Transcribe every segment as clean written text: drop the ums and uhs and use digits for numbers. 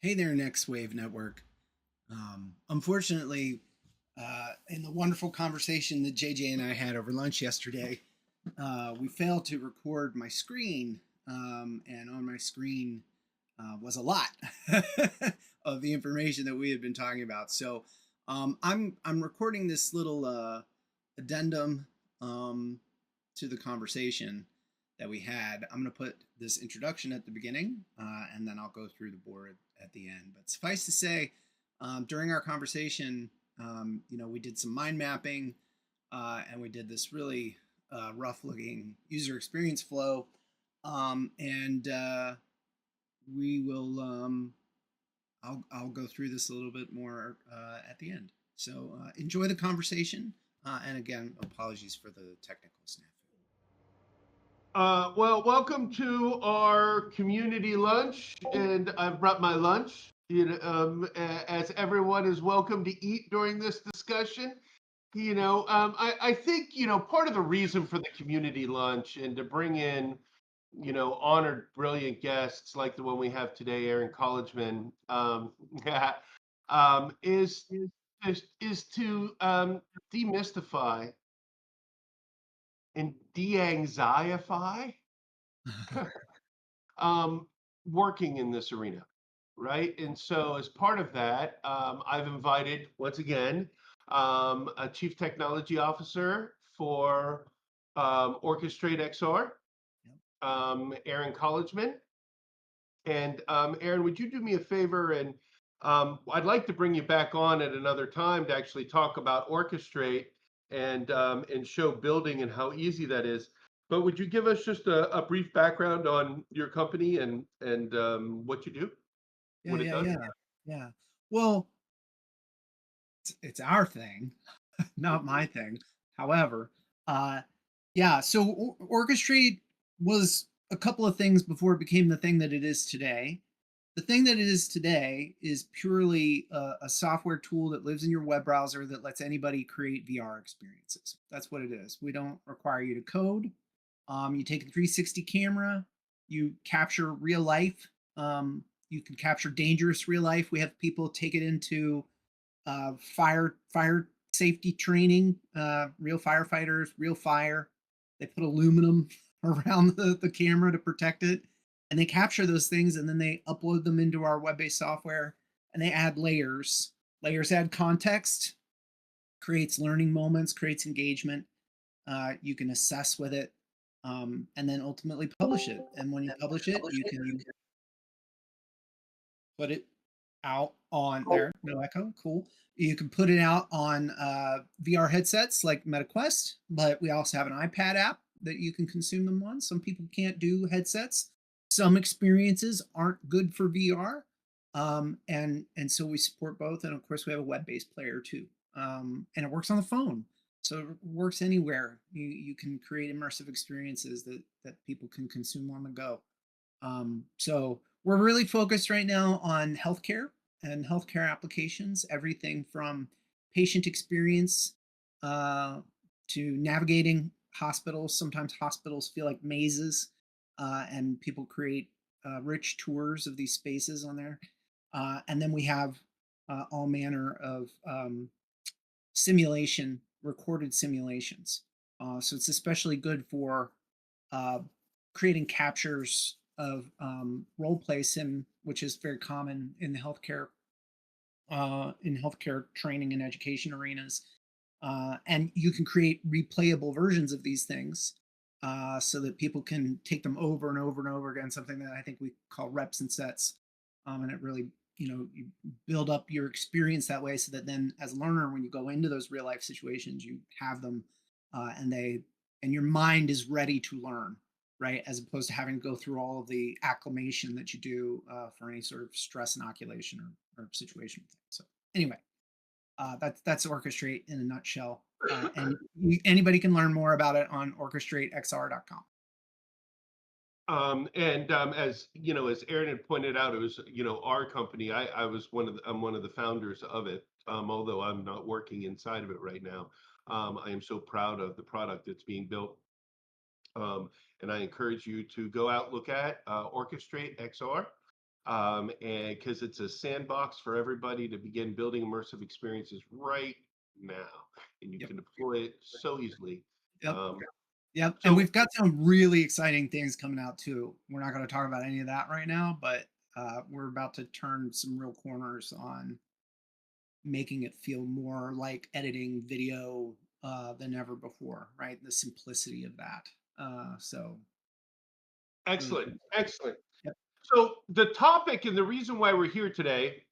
Hey there, NEXTWave Network. Unfortunately, in the wonderful conversation that JJ and I had over lunch yesterday, we failed to record my screen, and on my screen was a lot of the information that we had been talking about. So I'm recording this little addendum um, to the conversation that we had. I'm going to put this introduction at the beginning, and then I'll go through the board at the end. But suffice to say, during our conversation, we did some mind mapping, and we did this really rough-looking user experience flow, and we will. I'll go through this a little bit more at the end. So enjoy the conversation, and again, apologies for the technical snafu. Well, welcome to our community lunch, and I've brought my lunch. As everyone is welcome to eat during this discussion. I think part of the reason for the community lunch and to bring in honored, brilliant guests like the one we have today, Aaron Collegeman, is to demystify and de-anxiefy um, working in this arena, right? And so, as part of that, I've invited once again a chief technology officer for OrchestrateXR, Yep. Aaron Collegeman. And Aaron, would you do me a favor? And I'd like to bring you back on at another time to actually talk about Orchestrate and show building and how easy that is. But would you give us just a brief background on your company and what you do, Yeah, what it yeah, does? yeah, yeah. Well, it's our thing, not my thing. However, uh, yeah. So Orchestrate was a couple of things before it became the thing that it is today. The thing that it is today is purely a software tool that lives in your web browser that lets anybody create VR experiences. That's what it is. We don't require you to code. You take a 360 camera, you capture real life. You can capture dangerous real life. We have people take it into fire safety training, real firefighters, real fire. They put aluminum around the camera to protect it, and they capture those things, and then they upload them into our web-based software, and they add layers. Layers add context, creates learning moments, creates engagement. You can assess with it, and then ultimately publish it. And when you publish it, you can put it out on there. No echo. Cool. You can put it out on VR headsets like MetaQuest, but we also have an iPad app that you can consume them on. Some people can't do headsets. Some experiences aren't good for VR, and so we support both. And of course, we have a web-based player too, and it works on the phone, so it works anywhere. You can create immersive experiences that people can consume on the go. So we're really focused right now on healthcare and healthcare applications, everything from patient experience to navigating hospitals. Sometimes hospitals feel like mazes, and people create rich tours of these spaces on there. And then we have all manner of simulation, recorded simulations. So it's especially good for uh, creating captures of role play sim, which is very common in healthcare training and education arenas. And you can create replayable versions of these things so that people can take them over and over and over again. Something that I think we call reps and sets, and it really you build up your experience that way, so that then as a learner, when you go into those real life situations, you have them, and your mind is ready to learn, right? As opposed to having to go through all of the acclimation that you do for any sort of stress inoculation or situation. So anyway, that's Orchestrate in a nutshell. And anybody can learn more about it on orchestratexr.com. And as as Aaron had pointed out, it was our company. I'm one of the founders of it. Although I'm not working inside of it right now, I am so proud of the product that's being built. And I encourage you to go out, look at Orchestrate XR. and because it's a sandbox for everybody to begin building immersive experiences right now, and you Yep. can deploy it so easily. Yep. Um, Yep. And so we've got some really exciting things coming out too. We're not going to talk about any of that right now, but we're about to turn some real corners on making it feel more like editing video than ever before, right? The simplicity of that. So really excellent, cool. excellent. Yep. So the topic and the reason why we're here today,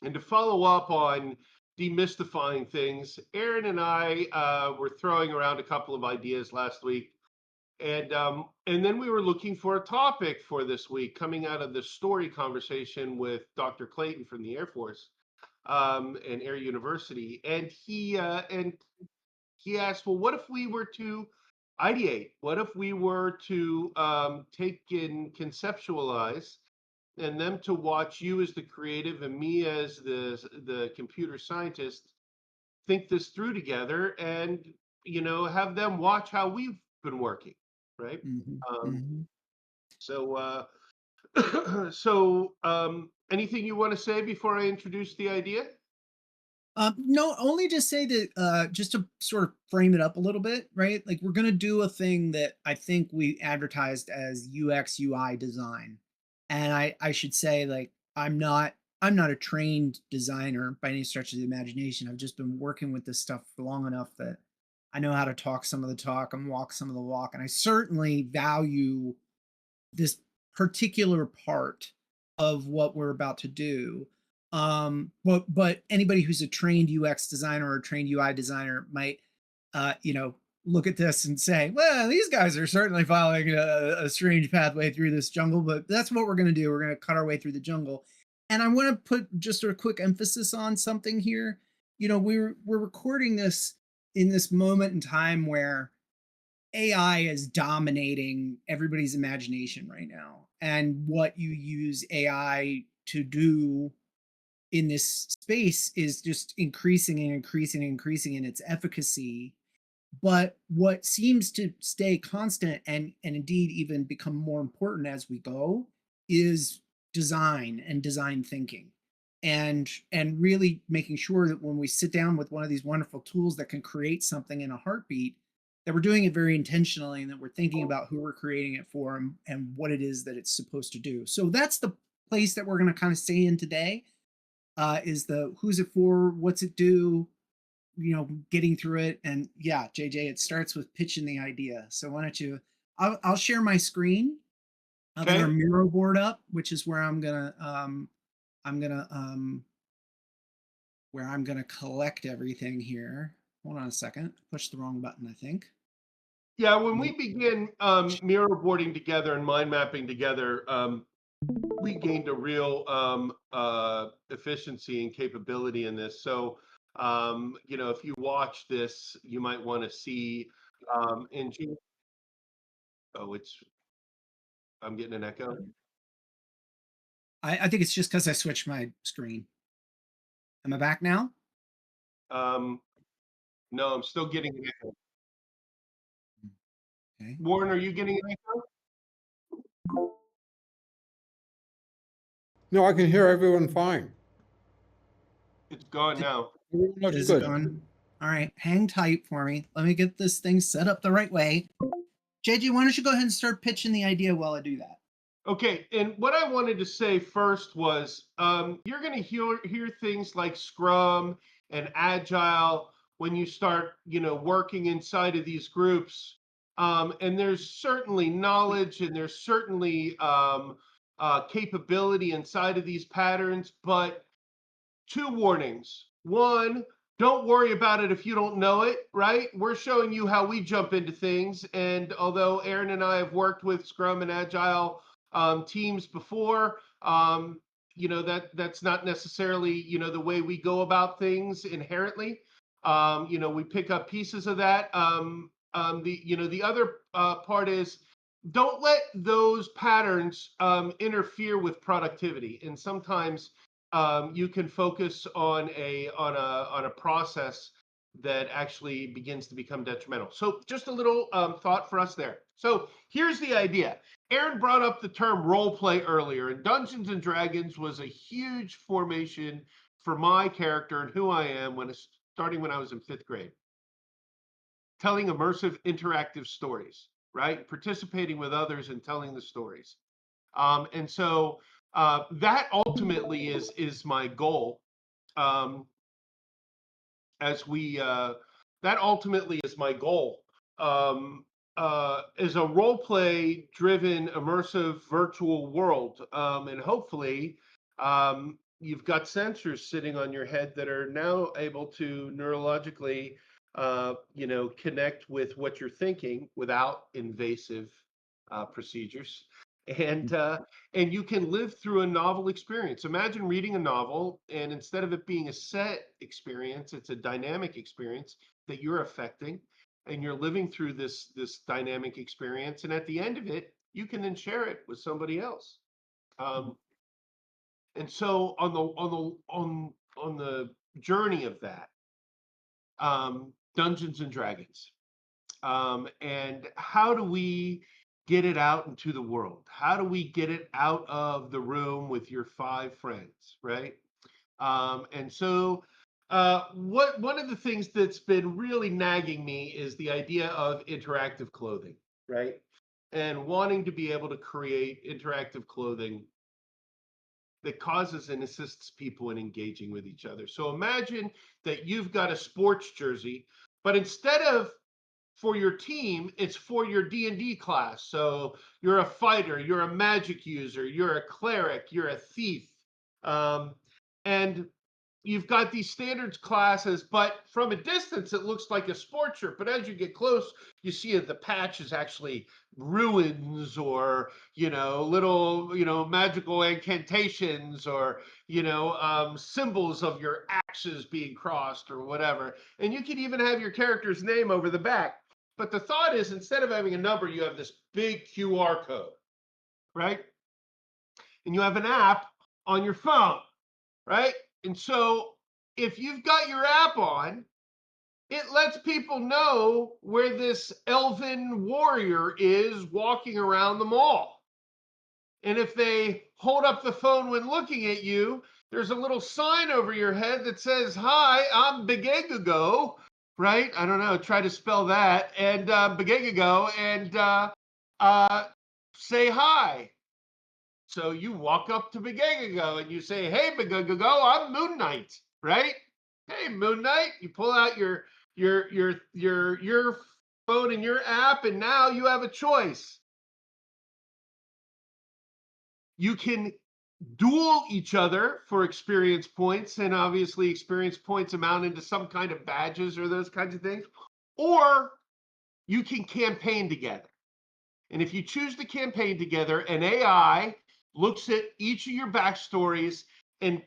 and to follow up on demystifying things, Aaron and I were throwing around a couple of ideas last week, and then we were looking for a topic for this week, coming out of the story conversation with Dr. Clayton from the Air Force and Air University, and he asked, well, what if we were to ideate? What if we were to take and conceptualize, and them to watch you as the creative and me as the computer scientist think this through together, and have them watch how we've been working, right? Mm-hmm. Um, Mm-hmm. so anything you want to say before I introduce the idea? No, only to say that just to sort of frame it up a little bit, right? Like we're gonna do a thing that I think we advertised as UX UI design, and I should say like I'm not a trained designer by any stretch of the imagination. I've just been working with this stuff for long enough that I know how to talk some of the talk and walk some of the walk, and I certainly value this particular part of what we're about to do. But anybody who's a trained UX designer or a trained UI designer might look at this and say, well, these guys are certainly following a strange pathway through this jungle, but that's what we're going to do. We're going to cut our way through the jungle. And I want to put just a quick emphasis on something here. We're recording this in this moment in time where AI is dominating everybody's imagination right now. And what you use AI to do in this space is just increasing and increasing and increasing in its efficacy. But what seems to stay constant and indeed even become more important as we go is design and design thinking. And really making sure that when we sit down with one of these wonderful tools that can create something in a heartbeat, that we're doing it very intentionally and that we're thinking about who we're creating it for and what it is that it's supposed to do. So that's the place that we're going to kind of stay in today, is the who's it for, what's it do, getting through it. And yeah, JJ, it starts with pitching the idea. So why don't you, I'll share my screen. I'll get our Okay. Miro board up, which is where I'm gonna collect everything here. Hold on a second. Push the wrong button, I think. Yeah, when we begin mirror boarding together and mind mapping together, we gained a real efficiency and capability in this. So, if you watch this, you might want to see in June. Oh, I'm getting an echo. I think it's just because I switched my screen. Am I back now? Um, no, I'm still getting an echo. Okay. Warren, are you getting an echo? No, I can hear everyone fine. It's gone now. Everyone looks Is it good. going? All right, hang tight for me. Let me get this thing set up the right way. JJ, why don't you go ahead and start pitching the idea while I do that? Okay, and what I wanted to say first was you're going to hear things like Scrum and Agile when you start, working inside of these groups. And there's certainly knowledge and there's certainly capability inside of these patterns, but two warnings. One, don't worry about it if you don't know it, right? We're showing you how we jump into things. And although Aaron and I have worked with Scrum and Agile teams before, that's not necessarily, the way we go about things inherently. We pick up pieces of that. The other part is don't let those patterns interfere with productivity. And sometimes you can focus on a process that actually begins to become detrimental. So just a little thought for us there. So here's the idea. Aaron brought up the term role play earlier, and Dungeons and Dragons was a huge formation for my character and who I am starting when I was in 5th grade. Telling immersive interactive stories, right? Participating with others and telling the stories. And so that ultimately is my goal. That ultimately is my goal. Is a role play driven immersive virtual world. And hopefully you've got sensors sitting on your head that are now able to neurologically connect with what you're thinking without invasive procedures. And you can live through a novel experience. Imagine reading a novel, and instead of it being a set experience, it's a dynamic experience that you're affecting, and you're living through this dynamic experience. And at the end of it, you can then share it with somebody else. And so on the journey of that, Dungeons and Dragons, and how do we get it out into the world? How do we get it out of the room with your 5 friends, right? And so one of the things that's been really nagging me is the idea of interactive clothing, right? And wanting to be able to create interactive clothing that causes and assists people in engaging with each other. So imagine that you've got a sports jersey, but instead of for your team, it's for your D&D class. So you're a fighter, you're a magic user, you're a cleric, you're a thief. And you've got these standards classes, but from a distance, it looks like a sports shirt. But as you get close, you see the patch is actually ruins or, little, magical incantations or, symbols of your axes being crossed or whatever. And you can even have your character's name over the back. But the thought is, instead of having a number, you have this big QR code, right? And you have an app on your phone, right? And so if you've got your app on, it lets people know where this elven warrior is walking around the mall. And if they hold up the phone when looking at you, there's a little sign over your head that says, "Hi, I'm Begegago," right? I don't know, try to spell that. And Begegago, and say hi. So you walk up to Begegago and you say, "Hey, Begegago, I'm Moon Knight," right? "Hey, Moon Knight." You pull out your phone and your app, and now you have a choice. You can duel each other for experience points, and obviously experience points amount into some kind of badges or those kinds of things, or you can campaign together. And if you choose to campaign together, an AI looks at each of your backstories and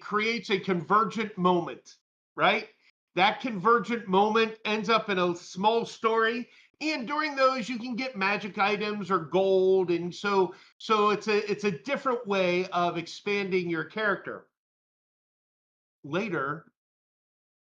creates a convergent moment, right? That convergent moment ends up in a small story, and during those you can get magic items or gold, and so it's a different way of expanding your character. Later,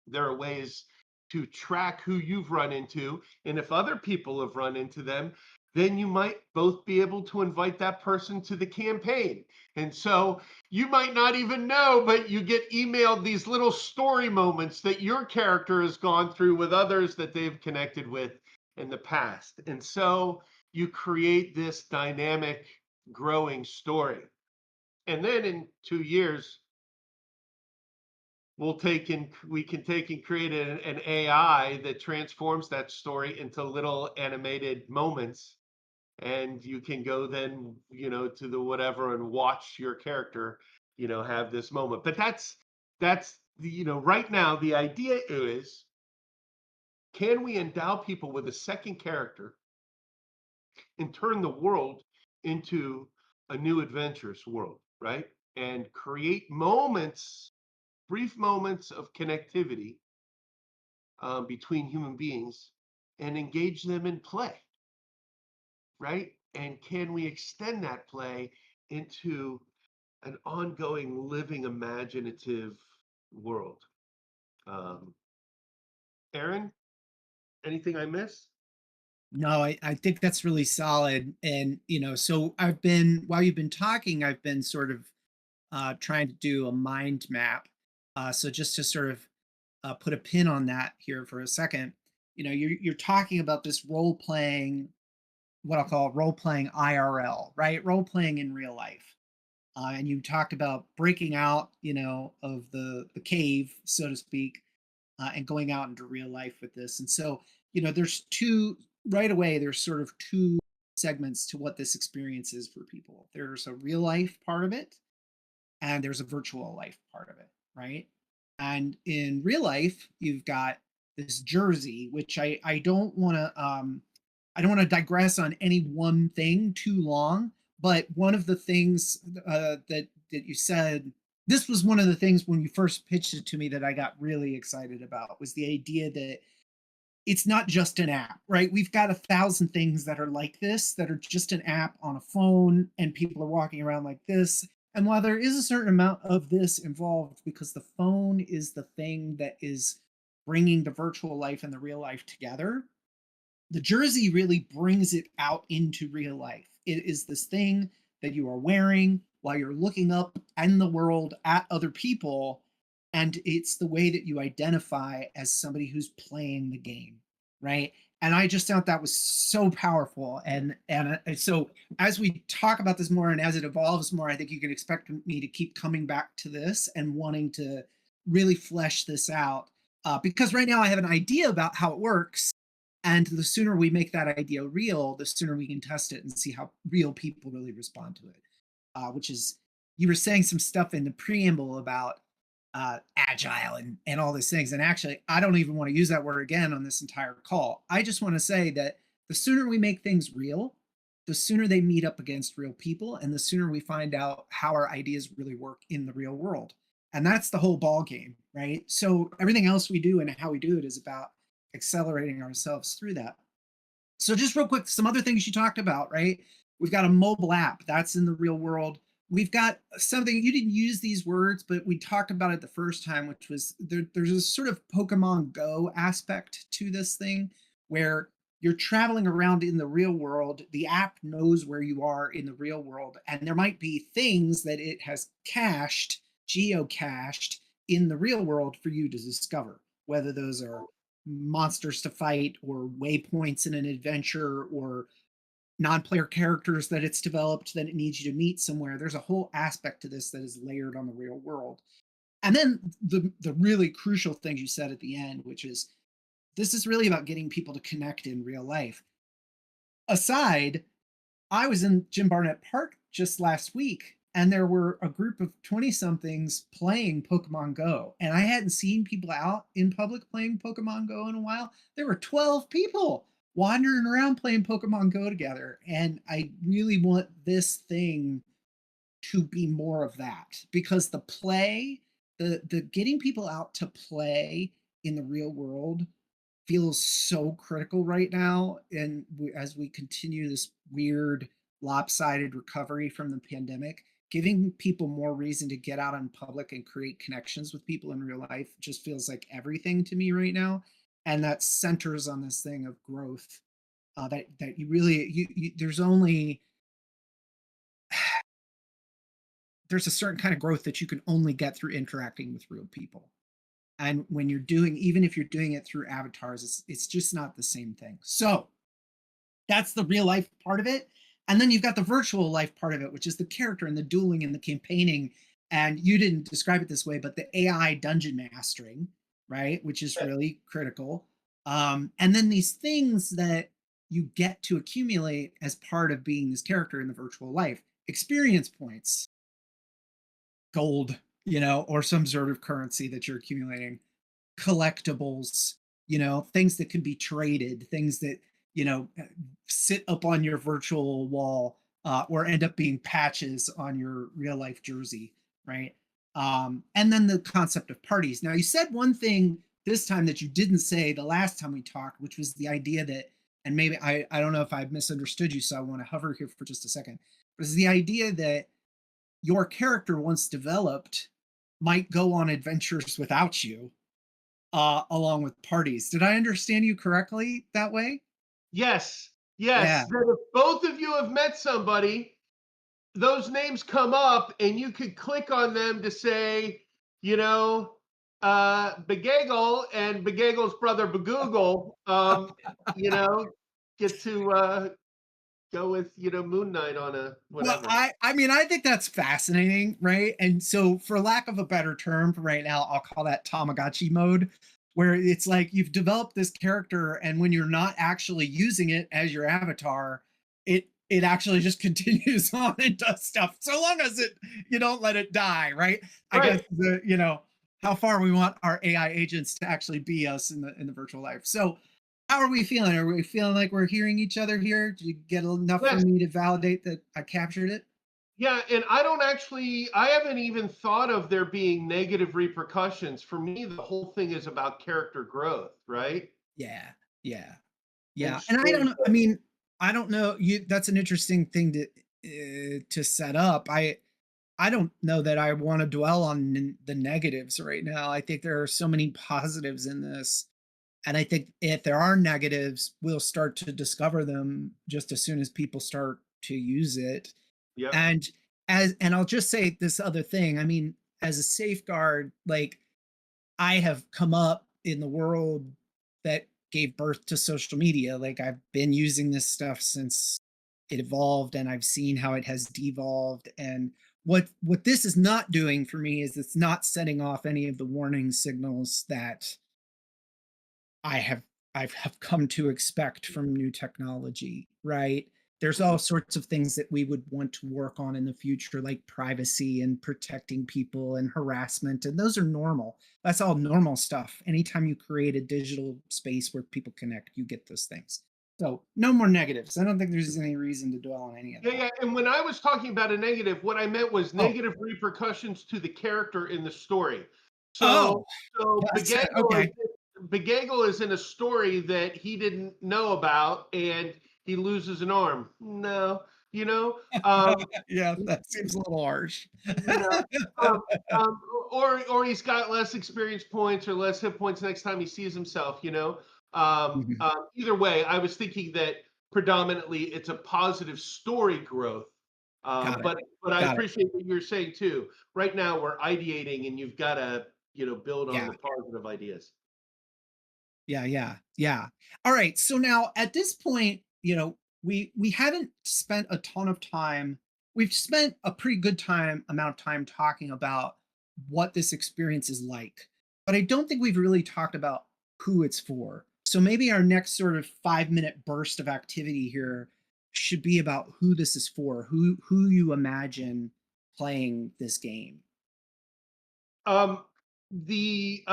there are ways to track who you've run into, and if other people have run into them, then you might both be able to invite that person to the campaign. And so you might not even know, but you get emailed these little story moments that your character has gone through with others that they've connected with in the past. And so you create this dynamic, growing story. And then in 2 years, we can take and create an AI that transforms that story into little animated moments, and you can go then to the whatever and watch your character have this moment. But that's right now the idea is, can we endow people with a second character and turn the world into a new adventurous world, right? And create moments, brief moments of connectivity between human beings, and engage them in play, right? And can we extend that play into an ongoing, living, imaginative world? Aaron, anything I miss? No, I think that's really solid. And, so while you've been talking, I've been sort of trying to do a mind map. So just to sort of put a pin on that here for a second, you're talking about this role playing, what I'll call role playing IRL, right? Role playing in real life. And you talked about breaking out, of the cave, so to speak, and going out into real life with this. And so, there's right away, there's sort of two segments to what this experience is for people. There's a real life part of it, and there's a virtual life part of it, right? And in real life, you've got this jersey, which I don't want to digress on any one thing too long. But one of the things that you said, this was one of the things when you first pitched it to me that I got really excited about, was the idea that it's not just an app, right? We've got 1,000 things that are like this, that are just an app on a phone, and people are walking around like this. And while there is a certain amount of this involved, because the phone is the thing that is bringing the virtual life and the real life together, the jersey really brings it out into real life. It is this thing that you are wearing while you're looking up in the world at other people, and it's the way that you identify as somebody who's playing the game, right? And I just thought that was so powerful. And so as we talk about this more and as it evolves more, I think you can expect me to keep coming back to this and wanting to really flesh this out, because right now I have an idea about how it works, and the sooner we make that idea real, the sooner we can test it and see how real people really respond to it. Which is, you were saying some stuff in the preamble about agile and all these things. And actually, I don't even want to use that word again on this entire call. I just want to say that the sooner we make things real, the sooner they meet up against real people, and the sooner we find out how our ideas really work in the real world. And that's the whole ball game, right? So everything else we do and how we do it is about accelerating ourselves through that. So just real quick, some other things you talked about, right? We've got a mobile app that's in the real world. We've got something, you didn't use these words, but we talked about it the first time, which was there's a sort of Pokemon Go aspect to this thing, where you're traveling around in the real world. The app knows where you are in the real world, and there might be things that it has cached, geocached in the real world for you to discover, whether those are monsters to fight or waypoints in an adventure or non-player characters that it's developed that it needs you to meet somewhere. There's a whole aspect to this that is layered on the real world. And then the really crucial things you said at the end, which is, this is really about getting people to connect in real life. Aside, I was in Jim Barnett Park just last week, and there were a group of 20-somethings playing Pokemon Go. And I hadn't seen people out in public playing Pokemon Go in a while. There were 12 people wandering around playing Pokemon Go together. And I really want this thing to be more of that, because the play, the getting people out to play in the real world feels so critical right now. And as we continue this weird lopsided recovery from the pandemic, giving people more reason to get out in public and create connections with people in real life just feels like everything to me right now. And that centers on this thing of growth, that you really, there's only, there's a certain kind of growth that you can only get through interacting with real people. And when you're doing, even if you're doing it through avatars, it's just not the same thing. So that's the real life part of it. And then you've got the virtual life part of it, which is the character and the dueling and the campaigning. And you didn't describe it this way, but the AI dungeon mastering, right? Which is really critical. And then these things that you get to accumulate as part of being this character in the virtual life: experience points, gold, or some sort of currency that you're accumulating, collectibles, things that can be traded, things that, sit up on your virtual wall, or end up being patches on your real life jersey, right? And then the concept of parties. Now, you said one thing this time that you didn't say the last time we talked, which was the idea that, and maybe I don't know if I misunderstood you, so I want to hover here for just a second, but it's the idea that your character, once developed, might go on adventures without you, along with parties. Did I understand you correctly that way? Yes, Yeah. yes. That if both of you have met somebody, those names come up and you could click on them to say, you know, Begagle and Begagle's brother Bagoogle, you know, get to go with, Moon Knight on a Well, whatever. I mean, I think that's fascinating, right? And so, for lack of a better term, for right now, I'll call that Tamagotchi mode, where it's like you've developed this character, and when you're not actually using it as your avatar, it actually just continues on and does stuff. So long as you don't let it die, right? I guess Right. how far we want our AI agents to actually be us in the virtual life. So how are we feeling? Are we feeling like we're hearing each other here? Did you get enough Yes. from me to validate that I captured it? Yeah, and I haven't even thought of there being negative repercussions. For me, the whole thing is about character growth, right? Yeah, yeah, And yeah. And I story don't know. I growth. mean, I don't know. That's an interesting thing to set up. I don't know that I want to dwell on the negatives right now. I think there are so many positives in this. And I think if there are negatives, we'll start to discover them just as soon as people start to use it. Yep. And I'll just say this other thing. I mean, as a safeguard, like I have come up in the world that gave birth to social media. Like I've been using this stuff since it evolved and I've seen how it has devolved. And what this is not doing for me is it's not setting off any of the warning signals that I have come to expect from new technology, right? There's all sorts of things that we would want to work on in the future, like privacy and protecting people and harassment, and those are normal. That's all normal stuff. Anytime you create a digital space where people connect, you get those things. So no more negatives. I don't think there's any reason to dwell on any of Yeah, that. yeah. And when I was talking about a negative, what I meant was Oh, negative repercussions to the character in the story. oh, So, so that's okay. Begagle is in a story that he didn't know about, and he loses an arm. No, you know, um, Yeah, that seems a little harsh. you know, um, um, or he's got less experience points or less hit points next time he sees himself. Mhm. Either way, I was thinking that predominantly it's a positive story growth. Got it. But I Got it. appreciate what you're saying too. Right now we're ideating, and you've got to build on Yeah. the positive ideas. Yeah, yeah, yeah. All right. So now at this point, we haven't spent a ton of time. We've spent a pretty good amount of time talking about what this experience is like. But I don't think we've really talked about who it's for. So maybe our next sort of 5-minute burst of activity here should be about who this is for, who you imagine playing this game. Um, the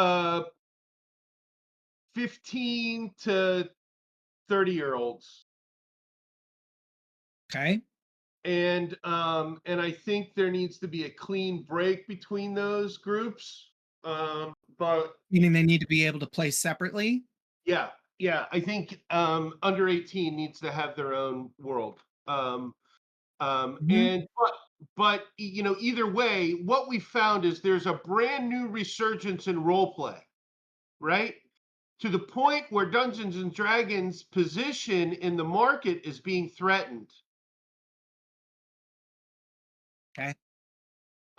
15 to 30-year olds. Okay. And I think there needs to be a clean break between those groups. But Meaning they need to be able to play separately. yeah, yeah, I think under 18 needs to have their own world. Mhm. And but either way, what we found is there's a brand new resurgence in role play, right? To the point where Dungeons and Dragons position in the market is being threatened. Okay.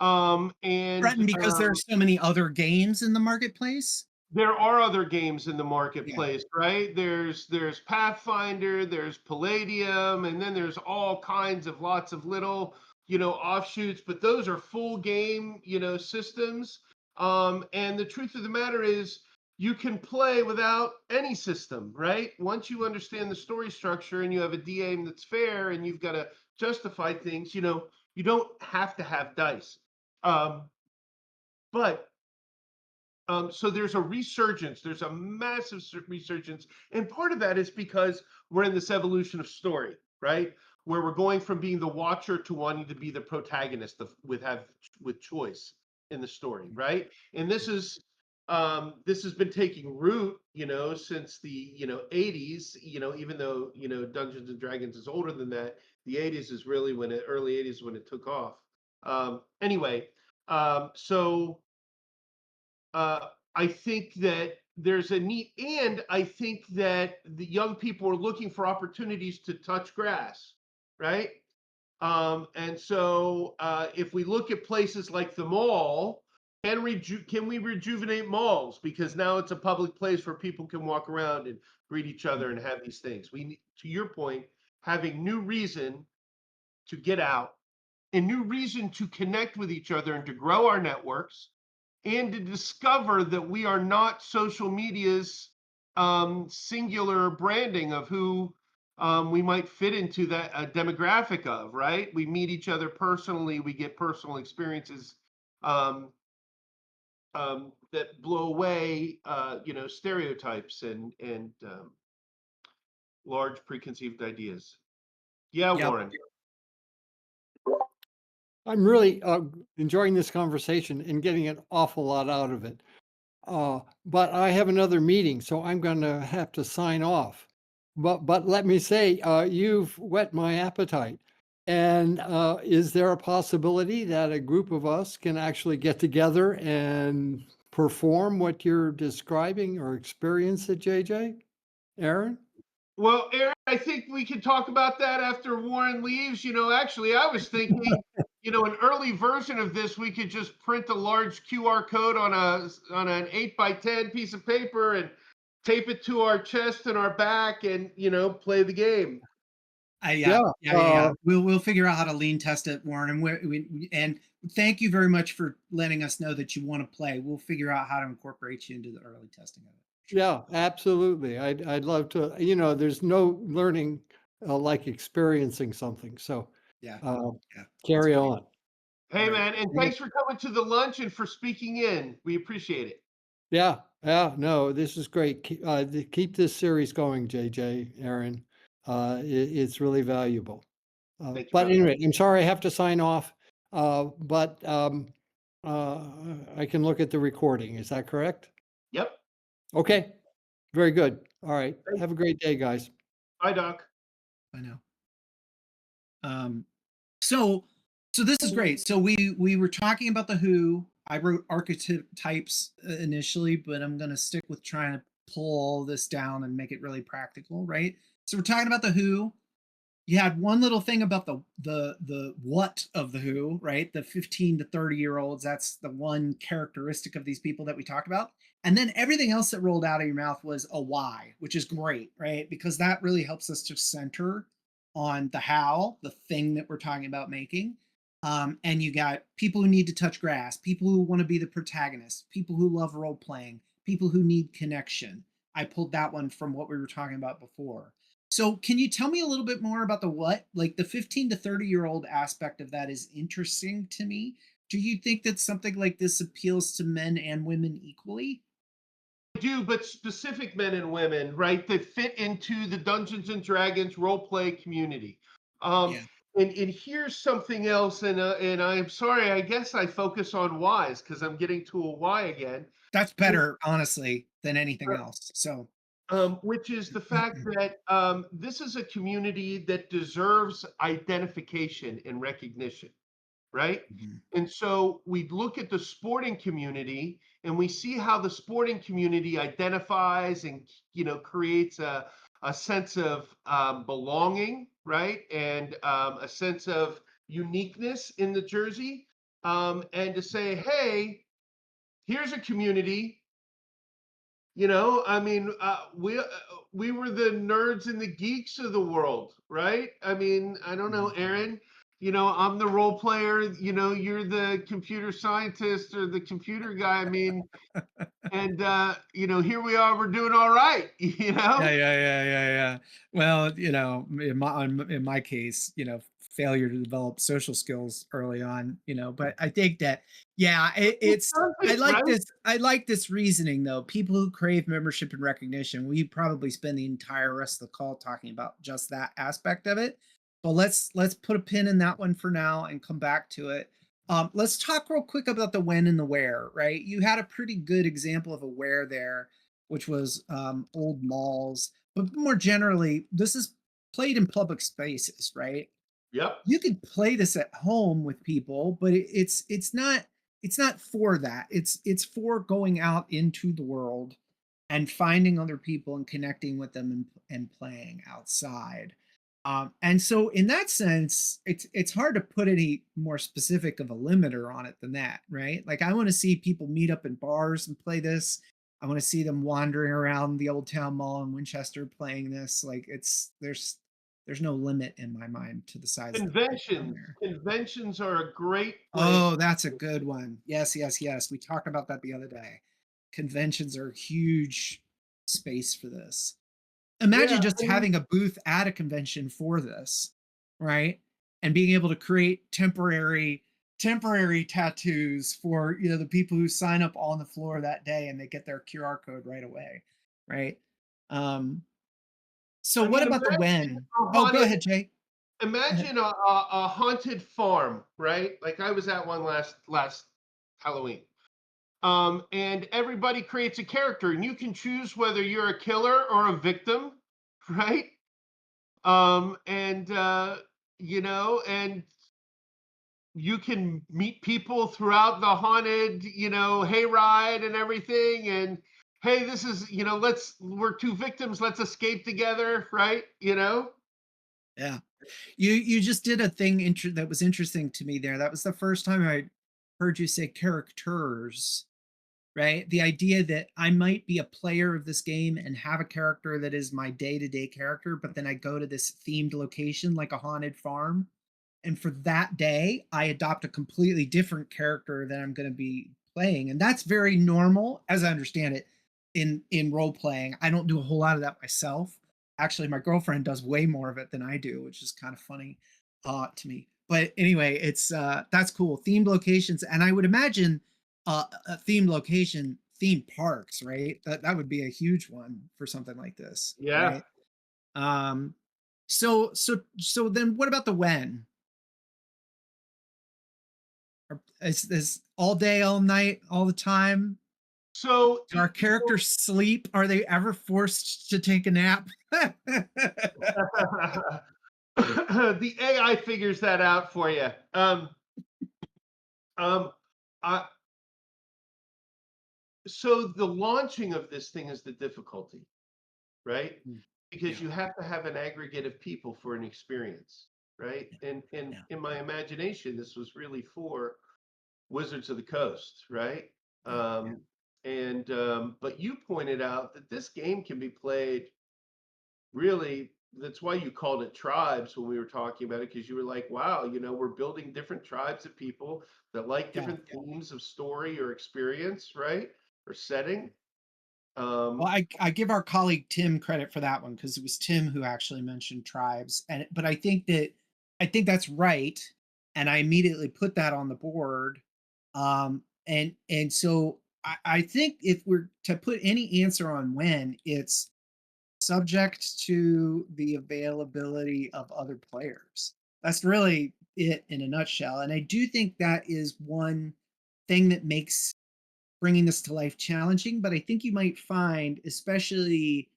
And Threatened because there are so many other games in the marketplace? there are other games in the Yeah. marketplace, right? There's Pathfinder, there's Palladium, and then there's all kinds of lots of little, offshoots, but those are full game, systems. And the truth of the matter is you can play without any system, right? Once you understand the story structure and you have a DM that's fair and you've got to justify things, you don't have to have dice. Um, but so there's a resurgence. There's a massive resurgence, and part of that is because we're in this evolution of story, right? Where we're going from being the watcher to wanting to be the protagonist with choice in the story, right? And this has been taking root, since the 80s. Even though Dungeons and Dragons is older than that, the 80s is really early 80s when it took off. Anyway, so I think that there's a need, and I think that the young people are looking for opportunities to touch grass, right? And so if we look at places like the mall, can we rejuvenate malls? Because now it's a public place where people can walk around and greet each other and have these things. We need, to your point, having new reason to get out, a new reason to connect with each other and to grow our networks, and to discover that we are not social media's singular branding of who we might fit into that demographic of, right? We meet each other personally, we get personal experiences um, that blow away, stereotypes and large preconceived ideas. Yeah, Yep. Warren. I'm really enjoying this conversation and getting an awful lot out of it. But I have another meeting, so I'm going to have to sign off. But let me say, you've whet my appetite. And is there a possibility that a group of us can actually get together and perform what you're describing or experience at JJ? Aaron? Well, Aaron, I think we can talk about that after Warren leaves. Actually, I was thinking, an early version of this, we could just print a large QR code on an 8x10 piece of paper and tape it to our chest and our back, and play the game. Yeah. We'll figure out how to lean test it, Warren, and thank you very much for letting us know that you want to play. We'll figure out how to incorporate you into the early testing of it. Yeah, absolutely. I'd love to, there's no learning like experiencing something. So Yeah. carry on. Hey, All right. man, and thanks for coming to the lunch and for speaking in. We appreciate it. Yeah, no, this is great. Keep this series going, JJ, Aaron. It's really valuable. Thank you, But brother. anyway, I'm sorry I have to sign off. But I can look at the recording. Is that correct? Yep. Okay, very good. All right. Thanks. Have a great day, guys. Bye, Doc. I know. So this is great. So we were talking about the who. I wrote archetypes initially, but I'm going to stick with trying to pull all this down and make it really practical, right? So we're talking about the who. You had one little thing about the what of the who, right? The 15 to 30-year-olds. That's the one characteristic of these people that we talked about. And then everything else that rolled out of your mouth was a why, which is great, right? Because that really helps us to center on the how, the thing that we're talking about making. And you got people who need to touch grass, people who want to be the protagonist, people who love role playing, people who need connection. I pulled that one from what we were talking about before. So can you tell me a little bit more about the what? Like the 15 to 30-year-old aspect of that is interesting to me. Do you think that something like this appeals to men and women equally? I do, but specific men and women, right, that fit into the Dungeons and Dragons role play community. Yeah. And here's something else, and I'm sorry, I guess I focus on whys because I'm getting to a why again. That's better, honestly, than anything else. So which is the fact that this is a community that deserves identification and recognition, right? And so we look at the sporting community and we see how the sporting community identifies and creates a sense of belonging, right? And a sense of uniqueness in the jersey. And to say, hey, here's a community. We were the nerds and the geeks of the world, right? I don't know, Aaron. I'm the role player. You're the computer scientist or the computer guy. And here we are. We're doing all right. Yeah. Well, in my case, failure to develop social skills early on, but I think that, it's I like right? this. I like this reasoning though. People who crave membership and recognition, we probably spend the entire rest of the call talking about just that aspect of it. But let's put a pin in that one for now and come back to it. Let's talk real quick about the when and the where, right? You had a pretty good example of a where there, which was old malls, but more generally, this is played in public spaces, right? Yep. You could play this at home with people, but it's not for that. It's for going out into the world and finding other people and connecting with them and playing outside. And so in that sense, it's hard to put any more specific of a limiter on it than that, right? Like I want to see people meet up in bars and play this. I want to see them wandering around the Old Town Mall in Winchester playing this. Like there's no limit in my mind to the size of the playground Conventions. there. Conventions are a great place. Oh, that's a good one. Yes, yes, yes. We talked about that the other day. Conventions are a huge space for this. Imagine Yeah, just I mean, having a booth at a convention for this, right? And being able to create temporary tattoos for the people who sign up on the floor that day and they get their QR code right away, right? Um, so I what mean, about the imagine when? a Oh, go haunted, ahead, Jay. Go ahead. imagine a haunted farm, right? Like I was at one last Halloween. And everybody creates a character, and you can choose whether you're a killer or a victim, right? And and you can meet people throughout the haunted, hayride and everything. And hey, this is, we're two victims, let's escape together, right? Yeah. You just did a thing that was interesting to me there. That was the first time I heard you say characters, right? The idea that I might be a player of this game and have a character that is my day-to-day character, but then I go to this themed location like a haunted farm, and for that day I adopt a completely different character that I'm going to be playing, and that's very normal as I understand it in role playing. I don't do a whole lot of that myself. Actually, my girlfriend does way more of it than I do, which is kind of funny to me. But anyway, it's that's cool. Themed locations, and I would imagine a themed location, theme parks, right? That would be a huge one for something like this, Yeah. right? Um, so then what about the when? Is all day, all night, all the time? So, Do our characters sleep? Are they ever forced to take a nap? the AI figures that out for you. Um, I, so the launching of this thing is the difficulty, right? Yeah, Because you have to have an aggregate of people for an experience, right? And yeah, in my imagination, this was really for Wizards of the Coast, right? yeah, yeah, But you pointed out that this game can be played really. That's why you called it tribes when we were talking about it, because you were like, wow, we're building different tribes of people that like yeah. different themes of story or experience, right? Or setting. Well, Um, I give our colleague Tim credit for that one because it was Tim who actually mentioned tribes, and but I think that's right, and I immediately put that on the board, and so I think if we're to put any answer on when, it's subject to the availability of other players. That's really it in a nutshell, and I do think that is one thing that makes bringing this to life challenging, but I think you might find, especially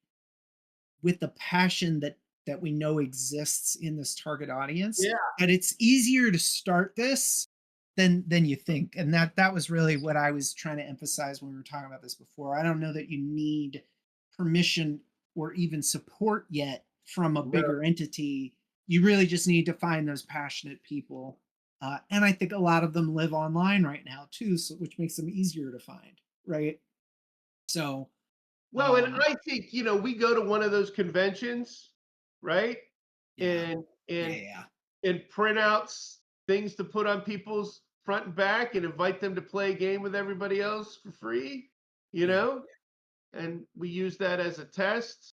with the passion that we know exists in this target audience, yeah. that it's easier to start this than you think. And that was really what I was trying to emphasize when we were talking about this before. I don't know that you need permission or even support yet from a No. bigger entity. You really just need to find those passionate people. And I think a lot of them live online right now too, so which makes them easier to find, right? So, Well, and um, I think, we go to one of those conventions, right? yeah, And yeah, and yeah, and print out things to put on people's front and back and invite them to play a game with everybody else for free, you yeah. know? And we use that as a test.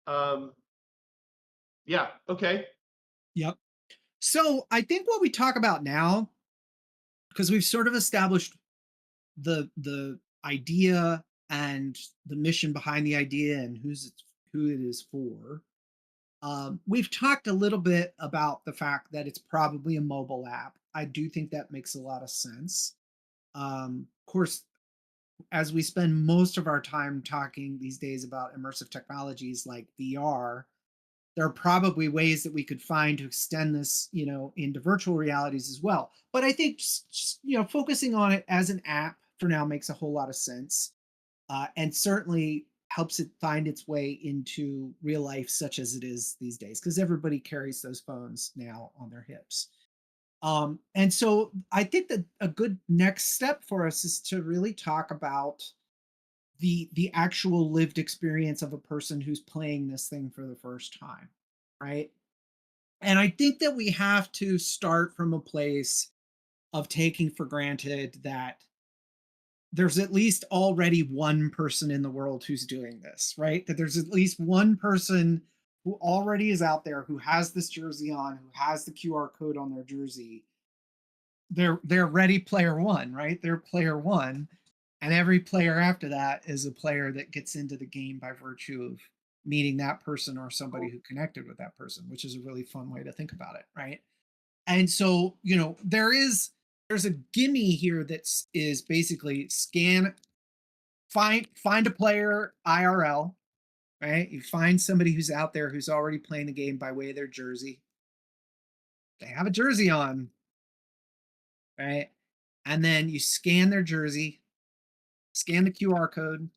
Um, yeah, okay. Yep. So I think what we talk about now, because we've sort of established the idea and the mission behind the idea and who it is for. We've talked a little bit about the fact that it's probably a mobile app. I do think that makes a lot of sense. Of course, as we spend most of our time talking these days about immersive technologies like VR, there are probably ways that we could find to extend this, into virtual realities as well. But I think focusing on it as an app for now makes a whole lot of sense. And certainly helps it find its way into real life, such as it is these days, because everybody carries those phones now on their hips. And so I think that a good next step for us is to really talk about the actual lived experience of a person who's playing this thing for the first time, right? And I think that we have to start from a place of taking for granted that there's at least already one person in the world who's doing this, right? That there's at least one person who already is out there who has this jersey on, who has the QR code on their jersey. They're ready player one, right? They're player one. And every player after that is a player that gets into the game by virtue of meeting that person or somebody who connected with that person, which is a really fun way to think about it, right? And so, there's a gimme here that is basically find a player IRL, right? You find somebody who's out there who's already playing the game by way of their jersey. They have a jersey on, right? And then you scan their jersey, scan the QR code,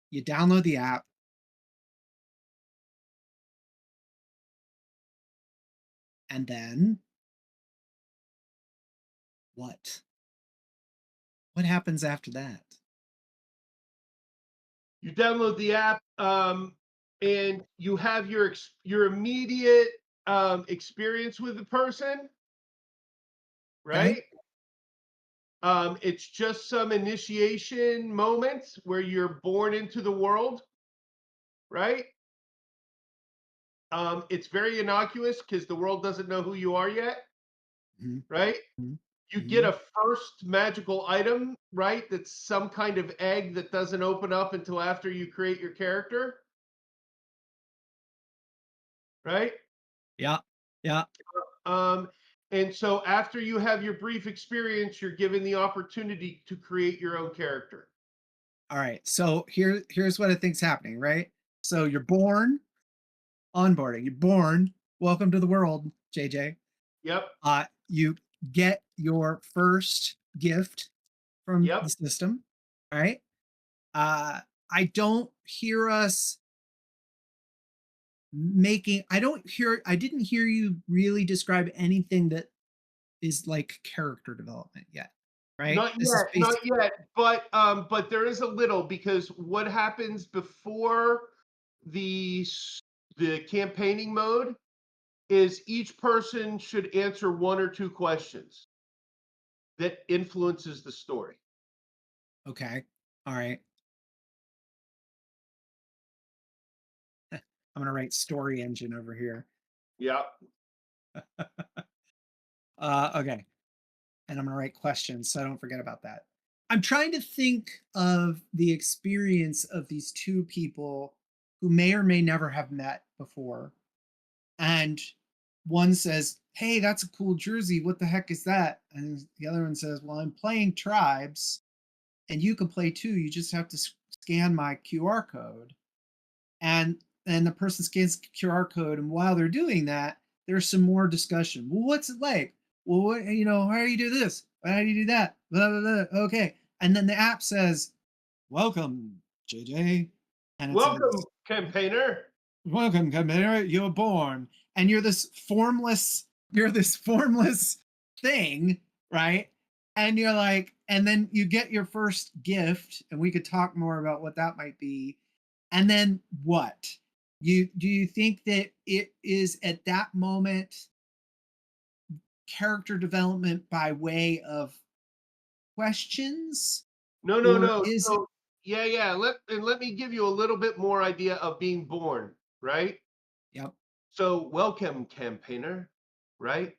you download the app, and then what? What happens after that? You download the app, and you have your immediate experience with the person, right? Okay. It's just some initiation moments where you're born into the world, right? It's very innocuous because the world doesn't know who you are yet, Mhm, right? mhm, You get mhm. a first magical item, right? That's some kind of egg that doesn't open up until after you create your character, right? Yeah. Yeah. Um, and so after you have your brief experience, you're given the opportunity to create your own character. All right. So here's what I think's happening, right? So you're born, onboarding. You're born. Welcome to the world, JJ. Yep, You get your first gift from the yep. system, right? I don't hear us I didn't hear you really describe anything that is like character development yet, right? Not This is yet, not basically yet. But there is a little because what happens before the the campaigning mode is each person should answer one or two questions that influences the story. okay. All right. I'm gonna write story engine over here. Yeah. Okay. And I'm gonna write questions so I don't forget about that. I'm trying to think of the experience of these two people who may or may never have met before. And one says, "Hey, that's a cool jersey. What the heck is that?" And the other one says, "Well, I'm playing tribes and you can play too. You just have to scan my QR code." And the person scans the QR code, and while they're doing that, there's some more discussion. Well, what's it like? Well, how do you do this? How do you do that? Blah, blah, blah. Okay. And then the app says, "Welcome, JJ." And it Welcome, says, campaigner. "Welcome, Camilla, you're born." And you're this formless thing, right? And you're like, and then you get your first gift, and we could talk more about what that might be. And then what? Do you think that it is at that moment character development by way of questions? No, no, Or no. is it So yeah, yeah. Let me give you a little bit more idea of being born, right? Yep. So welcome, campaigner, right?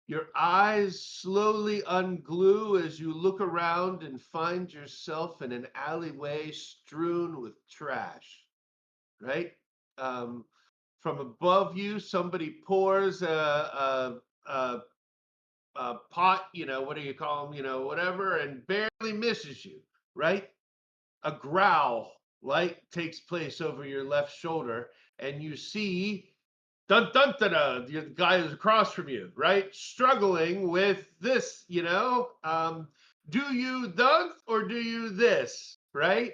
Your eyes slowly unglue as you look around and find yourself in an alleyway strewn with trash, right? Um, from above you, somebody pours a pot, what do you call them, whatever, and barely misses you, right? A growl light takes place over your left shoulder, and you see dun dun dun, the guy who's across from you, right? Struggling with this, do you thus or do you this, right?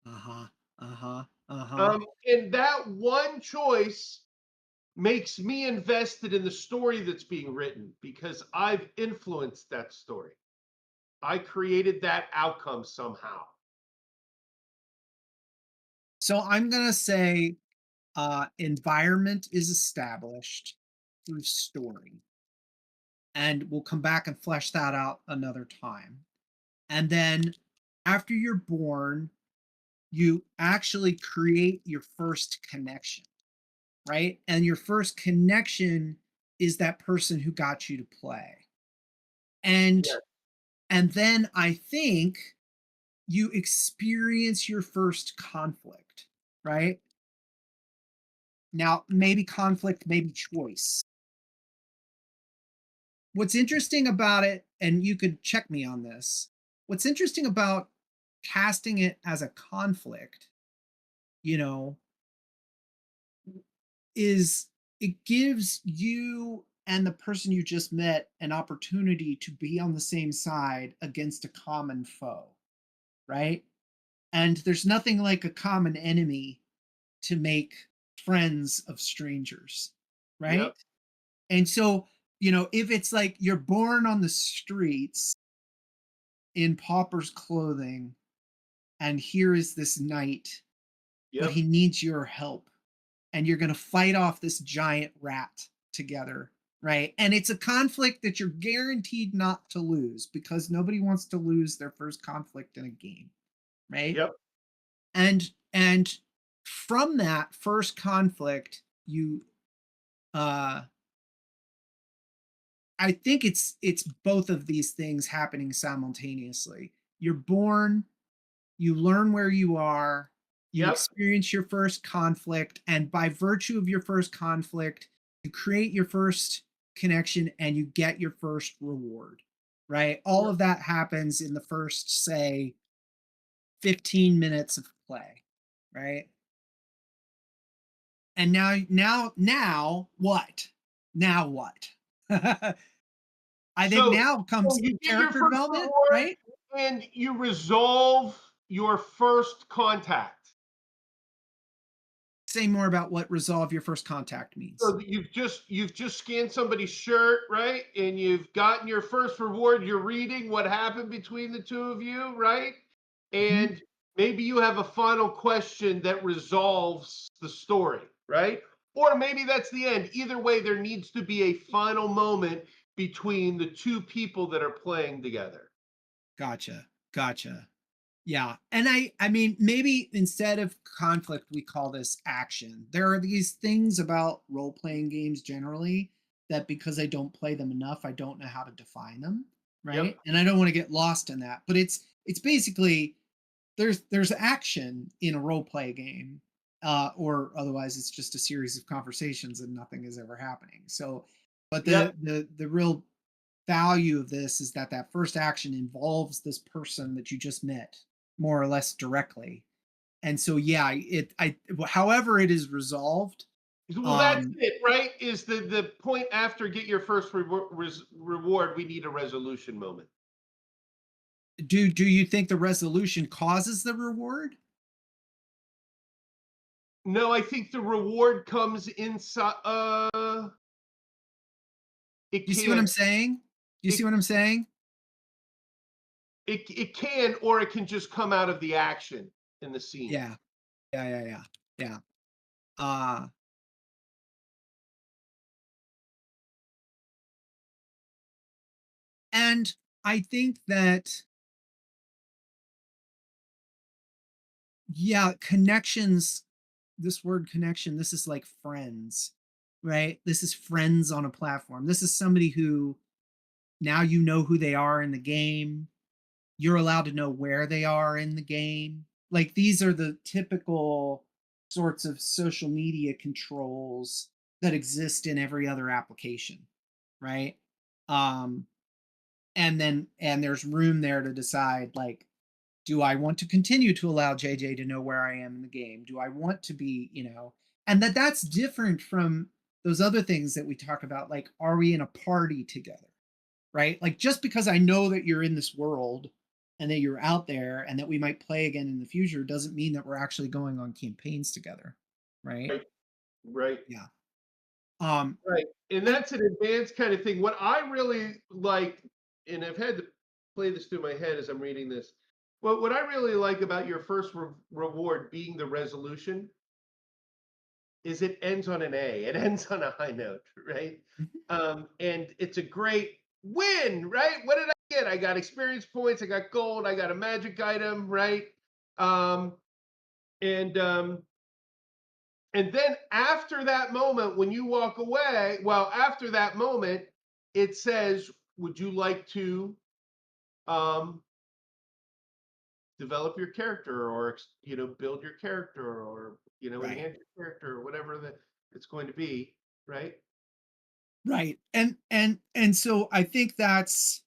Uh-huh. Uh-huh. Uh-huh. And that one choice makes me invested in the story that's being written because I've influenced that story. I created that outcome somehow. So I'm gonna say environment is established through story. And we'll come back and flesh that out another time. And then after you're born, you actually create your first connection, right? And your first connection is that person who got you to play. And Yeah. and then I think you experience your first conflict, right? Now, maybe conflict, maybe choice. What's interesting about it, and you could check me on this, what's interesting about casting it as a conflict, you know, is it gives you and the person you just met an opportunity to be on the same side against a common foe, right? And there's nothing like a common enemy to make friends of strangers, right? Yep. And so, if it's like you're born on the streets in pauper's clothing, and here is this knight, but Yep. he needs your help, and you're going to fight off this giant rat together, right? And it's a conflict that you're guaranteed not to lose because nobody wants to lose their first conflict in a game, right? Yep. And from that first conflict, you uh I think it's both of these things happening simultaneously. You're born, you learn where you are, you Yep. experience your first conflict, and by virtue of your first conflict, you create your first connection and you get your first reward, right? All Yep. of that happens in the first, say, 15 minutes of play, right? And now what? Now what? I think So, now so comes you get your character first development, reward right? and you resolve your first contact. Say more about what resolve your first contact means. So you've just scanned somebody's shirt, right? And you've gotten your first reward. You're reading what happened between the two of you, right? Mhm. And maybe you have a final question that resolves the story, right? Or maybe that's the end. Either way, there needs to be a final moment between the two people that are playing together. Gotcha. Gotcha. Yeah. And I mean, maybe instead of conflict, we call this action. There are these things about role playing games generally that because I don't play them enough, I don't know how to define them. Yep. Right. And I don't want to get lost in that. But it's basically there's action in a role play game. Or otherwise it's just a series of conversations and nothing is ever happening. So but Yep. the real value of this is that that first action involves this person that you just met more or less directly. And so yeah, it I however it is resolved. Well, that's um it, right? Is the point after get your first reward? We need a resolution moment. do you think the resolution causes the reward? No, I think the reward comes inside. It You see what I'm can. saying? You see It what I'm saying? it can, or it can just come out of the action in the scene. Yeah, yeah. uh and I think that, yeah, connections, this word connection, this is like friends, right? This is friends on a platform. This is somebody who now you know who they are in the game. You're allowed to know where they are in the game. Like these are the typical sorts of social media controls that exist in every other application, right? Um, and there's room there to decide, like, do I want to continue to allow JJ to know where I am in the game? Do I want to be, and that's different from those other things that we talk about, like, are we in a party together? right? Like just because I know that you're in this world and that you're out there and that we might play again in the future doesn't mean that we're actually going on campaigns together, right? Right. Right. Yeah. Um, Right. And and that's an advanced kind of thing. What I really like, and I've had to play this through my head as I'm reading this. What I really like about your first reward being the resolution is it ends on an A. It ends on a high note, right? Mhm. And it's a great win, right? What did I get? I got experience points, I got gold, I got a magic item, right? Um, and and then after that moment, when you walk away, well, after that moment, it says, "Would you like to um, develop your character, or build your character, or right. enhance your character, or whatever that it's going to be?" Right? Right. And so I think that's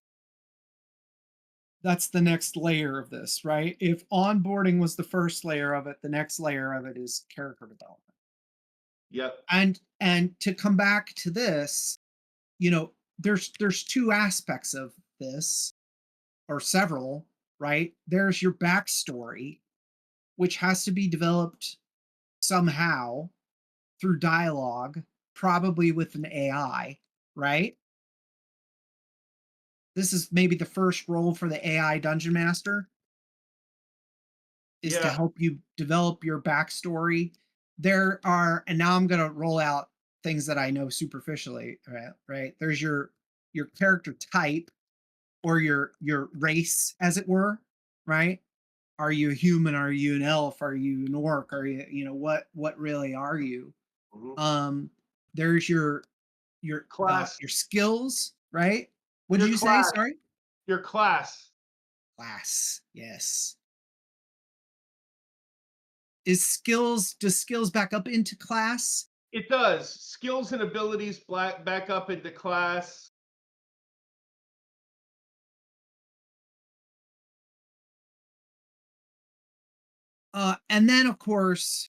the next layer of this, right? If onboarding was the first layer of it, the next layer of it is character development. Yep. And to come back to this, there's two aspects of this, or several, right? There's your backstory, which has to be developed somehow through dialogue, probably with an AI, right? This is maybe the first role for the AI dungeon master, is to Yeah. help you develop your backstory. There are, and now I'm going to roll out things that I know superficially, right? Right. There's your character type, or your race, as it were, right? Are you a human? Are you an elf? Are you an orc? Are you, what really are you? Mhm. Um, there's Class. your skills, right? What did Your you say? class. Sorry? Your class. Class. Yes. Does skills back up into class? It does. Skills and abilities back up into class. And then of course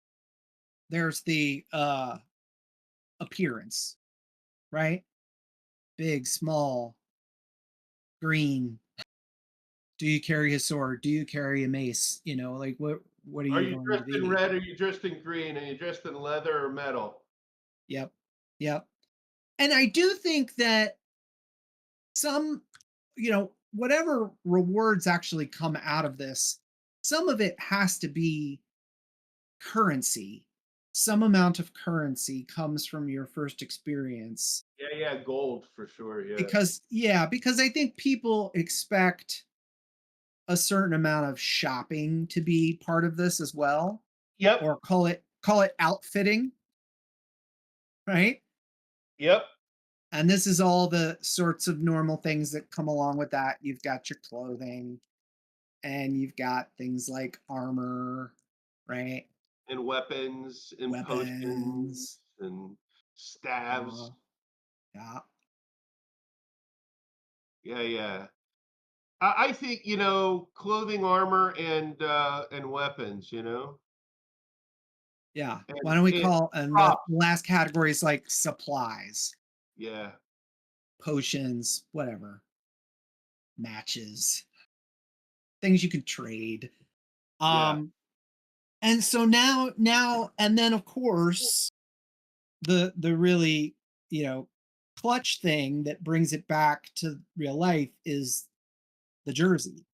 there's the appearance, right? Big, small, green. Do you carry a sword? Do you carry a mace? Like what are Are you you going to dressed in be? red? Are you dressed in green? Are you dressed in leather or metal? Yep. Yep. And I do think that some, whatever rewards actually come out of this, some of it has to be currency. Some amount of currency comes from your first experience. Yeah, yeah, gold for sure. Yeah. Because I think people expect a certain amount of shopping to be part of this as well, Yep. or call it outfitting, right? Yep. And this is all the sorts of normal things that come along with that. You've got your clothing, and you've got things like armor, right? And weapons and potions Weapons. and staves. Uh, yeah. Yeah, yeah. I think clothing, armor, and weapons. Yeah. And Why don't we it call, and the props. last category is like supplies, Yeah, potions, whatever, matches, things you can trade. yeah. Um, and so now, and then of course the really, you know, clutch thing that brings it back to real life is the jersey,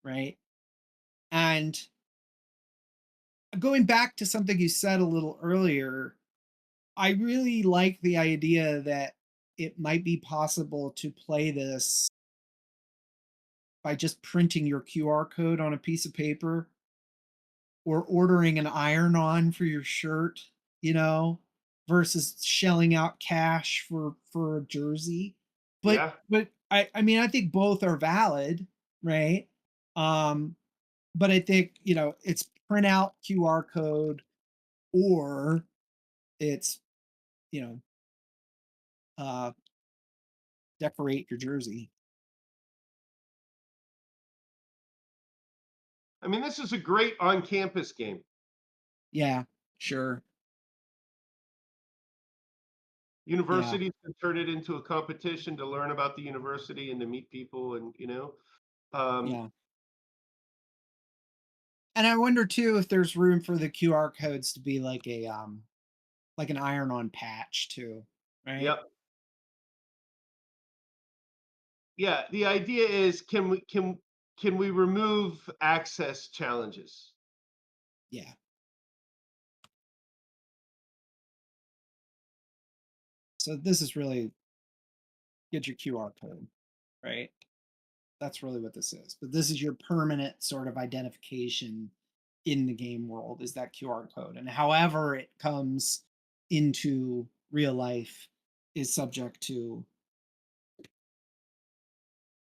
right? And going back to something you said a little earlier, I really like the idea that it might be possible to play this by just printing your QR code on a piece of paper, or ordering an iron-on for your shirt, you know, versus shelling out cash for a jersey. But Yeah. I mean, I think both are valid, right? Um, but I think, it's print out QR code, or it's, you know, uh decorate your jersey. I mean, this is a great on-campus game. Yeah, sure. Universities can turn it into a competition to learn about the university and to meet people, and um, Yeah. And I wonder too if there's room for the QR codes to be like like an iron-on patch too, right? yep. Yeah, the idea is, can we remove access challenges? Yeah. So this is really get your QR code, right? That's really what this is. But this is your permanent sort of identification in the game world, is that QR code. And however it comes into real life is subject to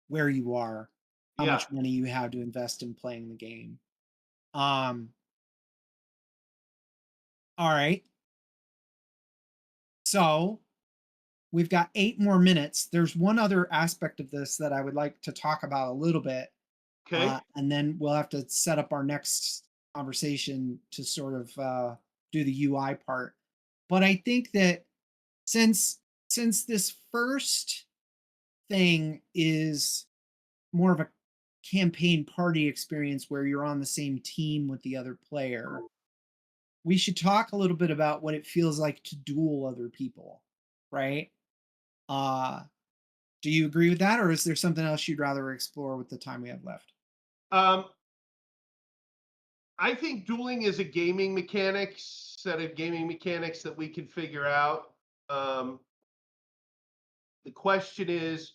where you are, how Yeah. much money you have to invest in playing the game. Um, all right. So we've got 8 more minutes. There's one other aspect of this that I would like to talk about a little bit. Okay. And then we'll have to set up our next conversation to sort of do the UI part. But I think that since this first thing is more of a campaign party experience where you're on the same team with the other player, we should talk a little bit about what it feels like to duel other people, right? Uh, do you agree with that, or is there something else you'd rather explore with the time we have left? Um, I think dueling is a gaming mechanics set of gaming mechanics that we can figure out. Um, the question is,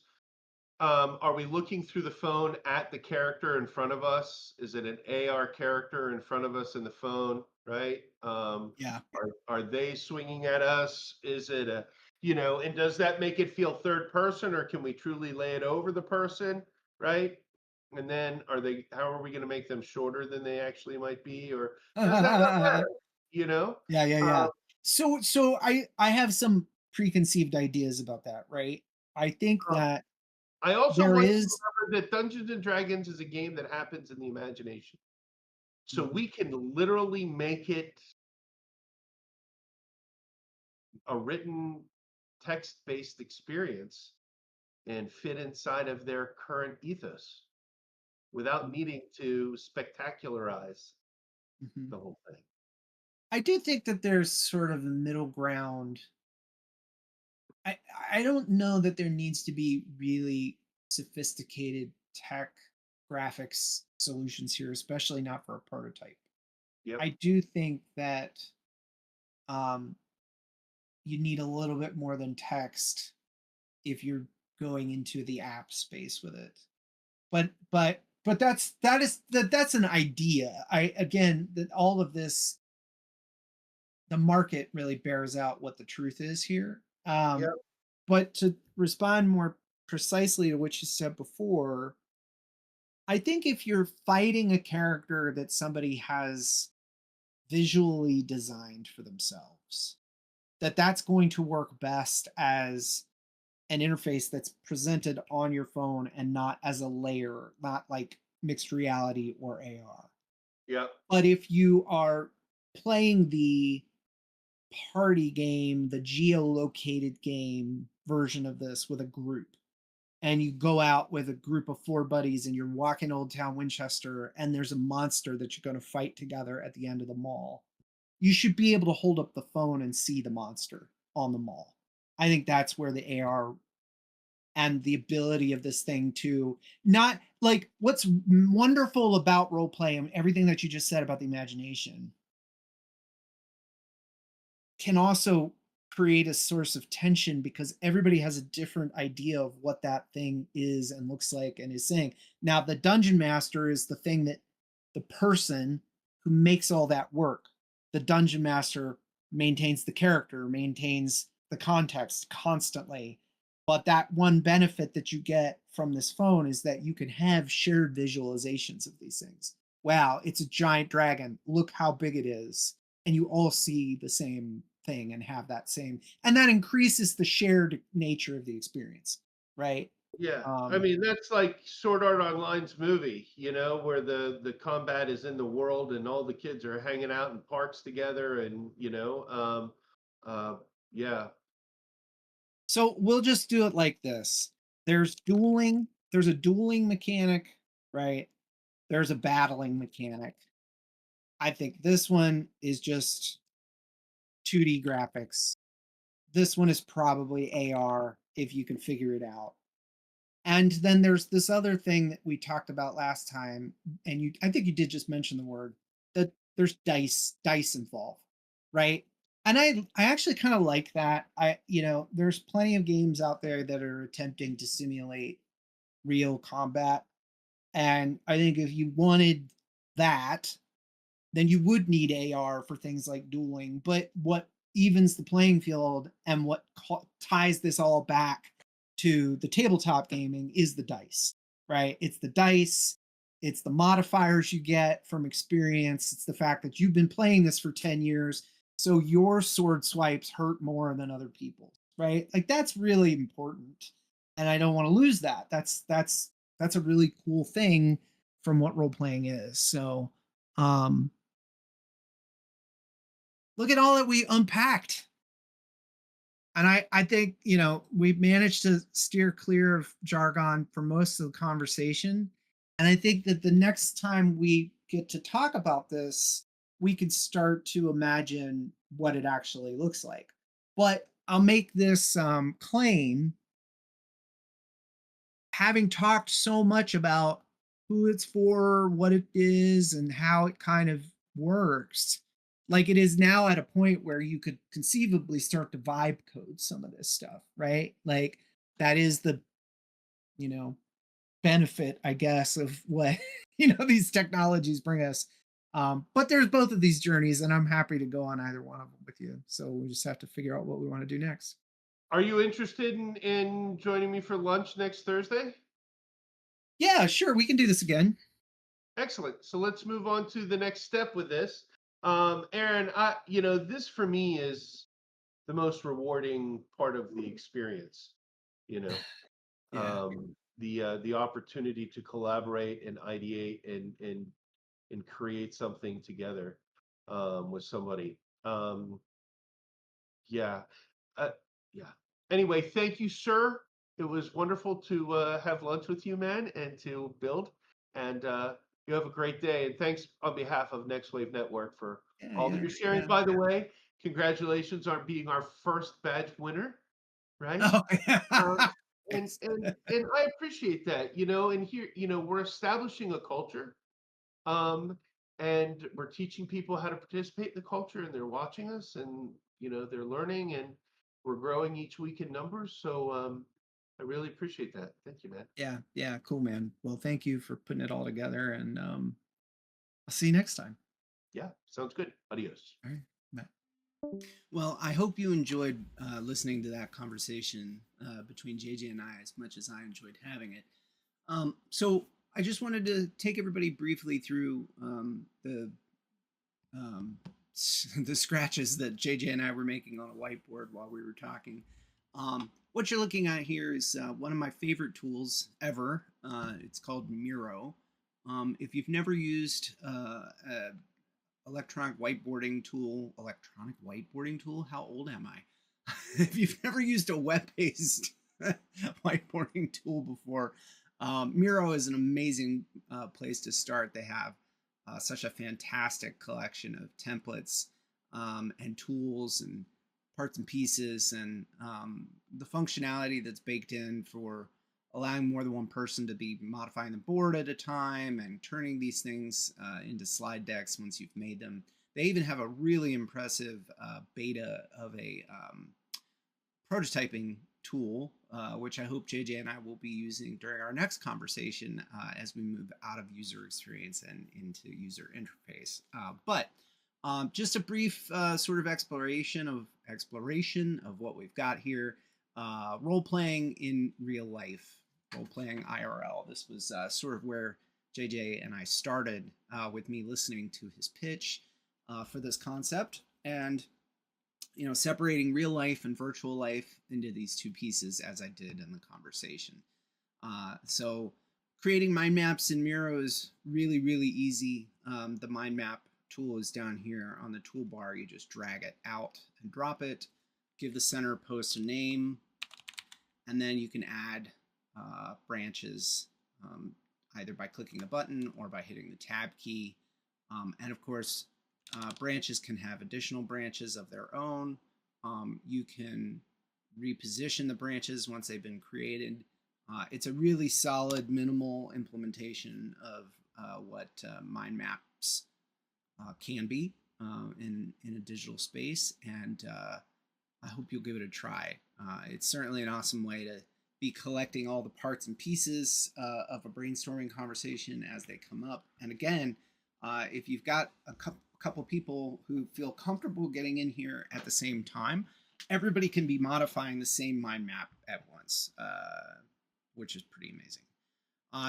are we looking through the phone at the character in front of us? Is it an AR character in front of us in the phone, right? Yeah. Are they swinging at us? Is it a, and does that make it feel third person, or can we truly lay it over the person, right? And then how are we going to make them shorter than they actually might be, or does that not Yeah, matter? You know? yeah. Uh, So I have some preconceived ideas about that, right? I think uh, that I also there want you to is remember that Dungeons and Dragons is a game that happens in the imagination. So Mhm, we can literally make it a written text-based experience and fit inside of their current ethos without needing to spectacularize mhm. the whole thing. I do think that there's sort of a middle ground. I I don't know that there needs to be really sophisticated tech graphics solutions here, especially not for a prototype. Yep. I do think that um, you need a little bit more than text if you're going into the app space with it. But that's an idea. I again that all of this, the market really bears out what the truth is here. Yep. But to respond more precisely to what you said before, I think if you're fighting a character that somebody has visually designed for themselves, that's going to work best as an interface that's presented on your phone and not as a layer, not like mixed reality or AR. Yep. But if you are playing the party game, the geolocated game version of this with a group, and you go out with a group of 4 buddies and you're walking Old Town Winchester and there's a monster that you're going to fight together at the end of the mall, you should be able to hold up the phone and see the monster on the mall. I think that's where the AR and the ability of this thing to not like what's wonderful about role play and everything that you just said about the imagination can also create a source of tension because everybody has a different idea of what that thing is and looks like and is saying. Now, the dungeon master is the thing that the person who makes all that work. The dungeon master maintains the character, maintains the context constantly. But that one benefit that you get from this phone is that you can have shared visualizations of these things. Wow, it's a giant dragon. Look how big it is, and you all see the same thing and have that same, and that increases the shared nature of the experience, right? Yeah. I um mean, that's like Sword Art Online's movie, where the combat is in the world and all the kids are hanging out in parks together, and uh yeah. So we'll just do it like this. There's dueling, there's a dueling mechanic, right? There's a battling mechanic. I think this one is just 2D graphics. This one is probably AR if you can figure it out. And then there's this other thing that we talked about last time, and I think you did just mention the word that there's dice involved, right? And I actually kind of like that. There's plenty of games out there that are attempting to simulate real combat, and I think if you wanted that, then you would need AR for things like dueling. But what evens the playing field and what ties this all back to the tabletop gaming is the dice, right? It's the dice, it's the modifiers you get from experience, it's the fact that you've been playing this for 10 years, so your sword swipes hurt more than other people's, right? Like that's really important. And I don't want to lose that. That's a really cool thing from what role playing is. So look at all that we unpacked. And I think, we've managed to steer clear of jargon for most of the conversation. And I think that the next time we get to talk about this, we can start to imagine what it actually looks like. But I'll make this claim, having talked so much about who it's for, what it is, and how it kind of works, like it is now at a point where you could conceivably start to vibe code some of this stuff, right? Like that is the, you know, benefit, I guess, of what, these technologies bring us. But there's both of these journeys, and I'm happy to go on either one of them with you. So we just have to figure out what we want to do next. Are you interested in joining me for lunch next Thursday? Yeah, sure. We can do this again. Excellent. So let's move on to the next step with this. Aaron, this for me is the most rewarding part of the experience. You know, Yeah. the opportunity to collaborate and ideate and create something together with somebody. Yeah, uh, yeah. Anyway, thank you, sir. It was wonderful to have lunch with you, man, and to build. And you have a great day. And thanks on behalf of NEXTWave Network for all that you're sharing. Yeah. By the way, congratulations on being our first badge winner, right? Oh, yeah. Um, and I appreciate that, and here, we're establishing a culture, and we're teaching people how to participate in the culture, and they're watching us, and they're learning, and we're growing each week in numbers. So I really appreciate that. Thank you, man. Yeah, cool, man. Well, thank you for putting it all together, and I'll see you next time. Yeah, sounds good. Adios. All right, bye. Well, I hope you enjoyed listening to that conversation between JJ and I as much as I enjoyed having it. So I just wanted to take everybody briefly through the the scratches that JJ and I were making on a whiteboard while we were talking. What you're looking at here is one of my favorite tools ever. It's called Miro. If you've never used electronic whiteboarding tool, how old am I? If you've never used a web-based whiteboarding tool before, Miro is an amazing place to start. They have such a fantastic collection of templates and tools and parts and pieces, and the functionality that's baked in for allowing more than one person to be modifying the board at a time and turning these things into slide decks once you've made them. They even have a really impressive beta of a prototyping tool, which I hope JJ and I will be using during our next conversation as we move out of user experience and into user interface. But just a brief sort of exploration of what we've got here. Role playing in real life, role playing IRL. This was sort of where JJ and I started with me listening to his pitch for this concept, and separating real life and virtual life into these two pieces as I did in the conversation. So creating mind maps in Miro is really, really easy. The mind map tool is down here on the toolbar. You just drag it out and drop it, give the center post a name, and then you can add branches either by clicking the button or by hitting the tab key. And of course, branches can have additional branches of their own. You can reposition the branches once they've been created. It's a really solid, minimal implementation of what mind maps can be in a digital space, and I hope you'll give it a try. It's certainly an awesome way to be collecting all the parts and pieces of a brainstorming conversation as they come up. And again, if you've got a couple people who feel comfortable getting in here at the same time, everybody can be modifying the same mind map at once, which is pretty amazing.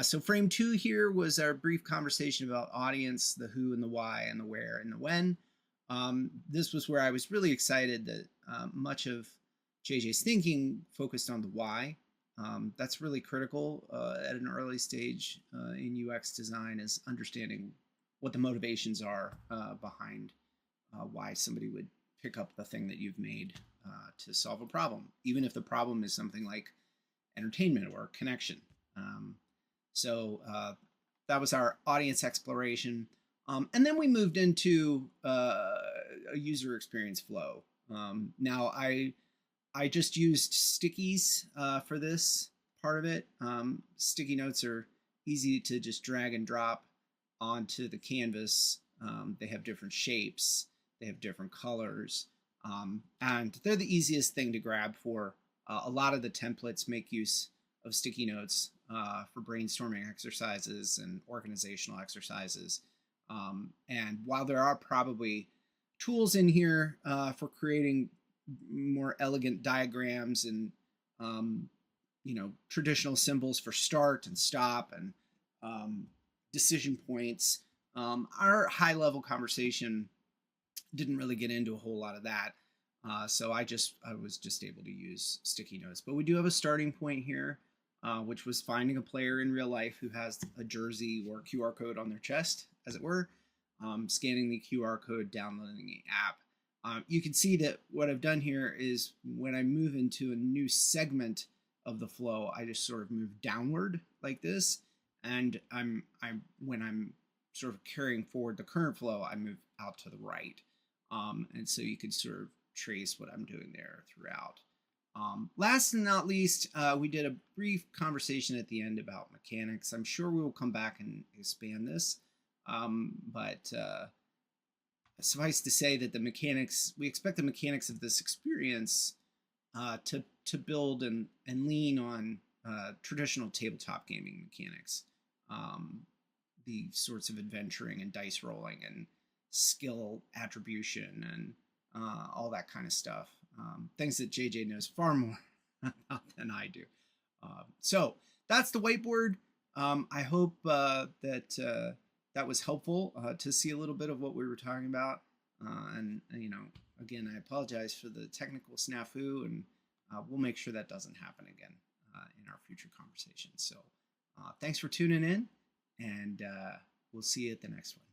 So frame 2 here was our brief conversation about audience, the who and the why and the where and the when. This was where I was really excited that much of JJ's thinking focused on the why. That's really critical at an early stage in UX design, is understanding what the motivations are behind why somebody would pick up the thing that you've made to solve a problem, even if the problem is something like entertainment or connection. So that was our audience exploration. And then we moved into a user experience flow. Now, I just used stickies for this part of it. Sticky notes are easy to just drag and drop onto the canvas. They have different shapes, they have different colors, and they're the easiest thing to grab for. A lot of the templates make use of sticky notes for brainstorming exercises and organizational exercises. And while there are probably tools in here for creating more elegant diagrams and traditional symbols for start and stop and decision points, our high-level conversation didn't really get into a whole lot of that. So I was just able to use sticky notes. But we do have a starting point here, which was finding a player in real life who has a jersey or QR code on their chest, as it were, scanning the QR code, downloading the app. You can see that what I've done here is when I move into a new segment of the flow, I just sort of move downward like this. And when I'm sort of carrying forward the current flow, I move out to the right. And so you can sort of trace what I'm doing there throughout. Last and not least, we did a brief conversation at the end about mechanics. I'm sure we will come back and expand this. But suffice to say that we expect the mechanics of this experience to build and lean on traditional tabletop gaming mechanics. The sorts of adventuring and dice rolling and skill attribution and all that kind of stuff. Things that JJ knows far more about than I do. So that's the whiteboard. I hope that was helpful to see a little bit of what we were talking about. And again, I apologize for the technical snafu, and we'll make sure that doesn't happen again in our future conversations. So thanks for tuning in, and we'll see you at the next one.